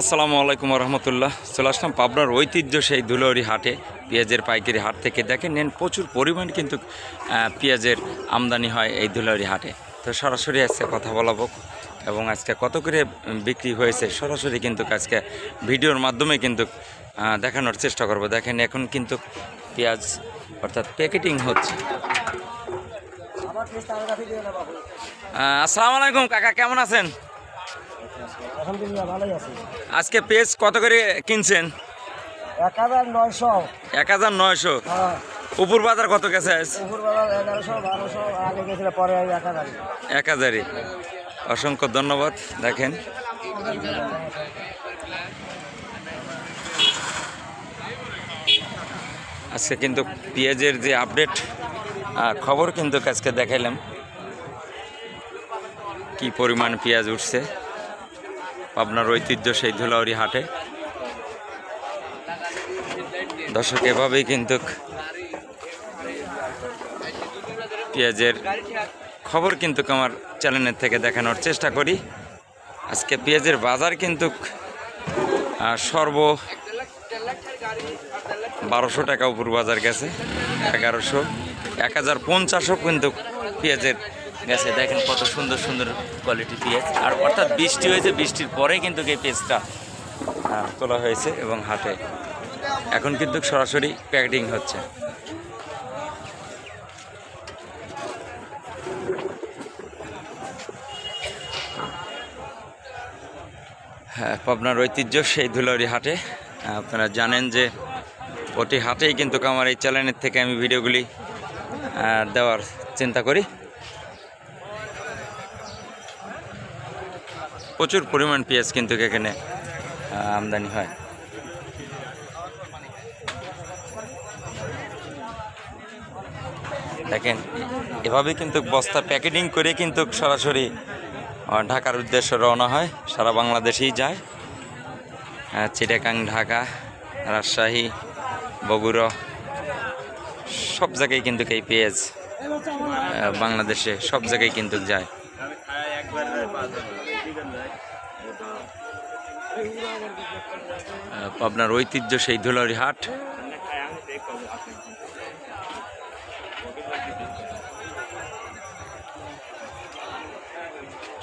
আসসালামু আলাইকুম রহমতুল্লাহ। চলে আসলাম পাবনার ঐতিহ্য সেই ধুলাউড়ি হাটে, পেঁয়াজের পাইকারি হাট থেকে। দেখেন নেন প্রচুর পরিমাণ কিন্তু পেঁয়াজের আমদানি হয় এই ধুলাউড়ি হাটে। তো সরাসরি আজকে কথা বলাবো এবং আজকে কত করে বিক্রি হয়েছে সরাসরি কিন্তু আজকে ভিডিওর মাধ্যমে কিন্তু দেখানোর চেষ্টা করব। দেখেন এখন কিন্তু পেঁয়াজ অর্থাৎ প্যাকেটিং হচ্ছে। আসসালামু আলাইকুম কাকা, কেমন আছেন? আজকে পেঁয়াজ কত করে কিনছেন? 1900। উপর বাজার কত গেছে? 1000। অসংখ্য ধন্যবাদ। দেখেন আজকে কিন্তু পেঁয়াজের যে আপডেট খবর কিন্তু আজকে দেখাইলাম কি পরিমাণ পেঁয়াজ উঠছে পাবনার ঐতিহ্য সেই ধুলাউড়ি হাটে। দর্শক এভাবেই কিন্তু পেঁয়াজের খবর কিন্তু আমার চ্যানেলের থেকে দেখানোর চেষ্টা করি। আজকে পেঁয়াজের বাজার কিন্তু সর্ব 1200 টাকা উপর বাজার গেছে, 1100, 1050ও কিন্তু পেঁয়াজের গেছে। দেখেন কত সুন্দর সুন্দর কোয়ালিটি পেঁয়াজ। আর অর্থাৎ বৃষ্টি হয়েছে, বৃষ্টির পরে কিন্তু এই পেঁয়াজটা তোলা হয়েছে এবং হাটে এখন কিন্তু সরাসরি প্যাকেটিং হচ্ছে। হ্যাঁ, পাবনার ঐতিহ্য সেই ধুলাউড়ি হাটে। আপনারা জানেন যে প্রতি হাটেই কিন্তু আমার এই চ্যানেলের থেকে আমি ভিডিওগুলি দেওয়ার চিন্তা করি। প্রচুর পরিমাণ পেঁয়াজ কিন্তু এখানে আমদানি হয়। দেখেন এভাবে কিন্তু বস্তা প্যাকেটিং করে কিন্তু সরাসরি ঢাকার উদ্দেশ্যে রওনা হয়। সারা বাংলাদেশেই যায়, চিটাগাং, ঢাকা, রাজশাহী, বগুড়া, সব জায়গায় কিন্তু এই পেঁয়াজ বাংলাদেশে সব জায়গায় কিন্তু যায়। পাবনার ঐতিহ্য সেই ধুলাউড়ি হাট।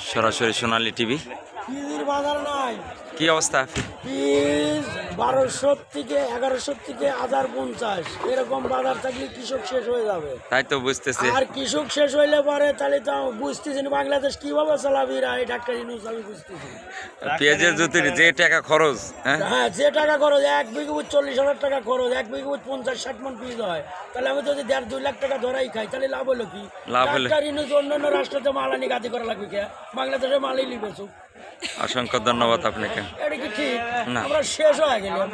সরাসরি সোনালী টিভি। কি অবস্থা? 1200 থেকে 1100 থেকে 1050 এরকম বাজার থাকলে কৃষক শেষ হয়ে যাবে। তাই তো বুঝতেছি। আর কৃষক শেষ হইলে পরে তাহলে তো বুঝতেছি বাংলাদেশ কিভাবে চালাবি এই ডাক্তার ইউনূস, আমি বুঝতেছি। পেঁয়াজের যে টাকা খরচ, হ্যাঁ যে টাকা খরচ, 1 বিঘা 40,000 টাকা খরচ, 1 বিঘা 50-60 মন পেঁয়াজ হয়, তাহলে আমি যদি 1.5-2 লাখ টাকা ধরাই খাই তাহলে লাভ হলো কি? ডাক্তার ইউনূস অন্যান্য রাষ্ট্রতে মাল আনি গাদি করা লাগবে কে? বাংলাদেশে মালই লিবেছো। অসংখ্য ধন্যবাদ আপনাকে। এটা কি ঠিক? আমরা শেষ হয়ে গেলাম।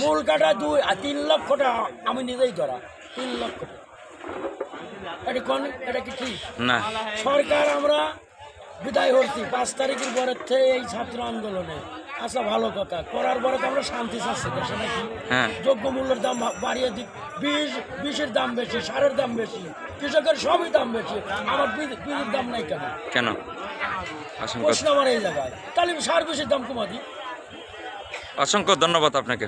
মূল কাটা 2-3 লক্ষ টাকা আমি নিজেই ধরা, 3 লক্ষ টাকা। এটা কি ঠিক না? সরকার আমরা বিদায় হচ্ছি 5 তারিখের পরের থেকে এই ছাত্র আন্দোলনে। আচ্ছা ভালো কথা, করার পরে তো আমরা শান্তি চাচ্ছি দেশে নাকি? যোগ্য মূল্যের দাম বাড়িয়ে দিক, বিষের দাম বেশি, সারের দাম বেশি, কৃষকের সবই দাম বেশি, আমার বীজের দাম নাই কেন? কেন প্রশ্ন আমার এই জায়গায়, তাহলে সার বিষের দাম কমা দিই। অসংখ্য ধন্যবাদ আপনাকে।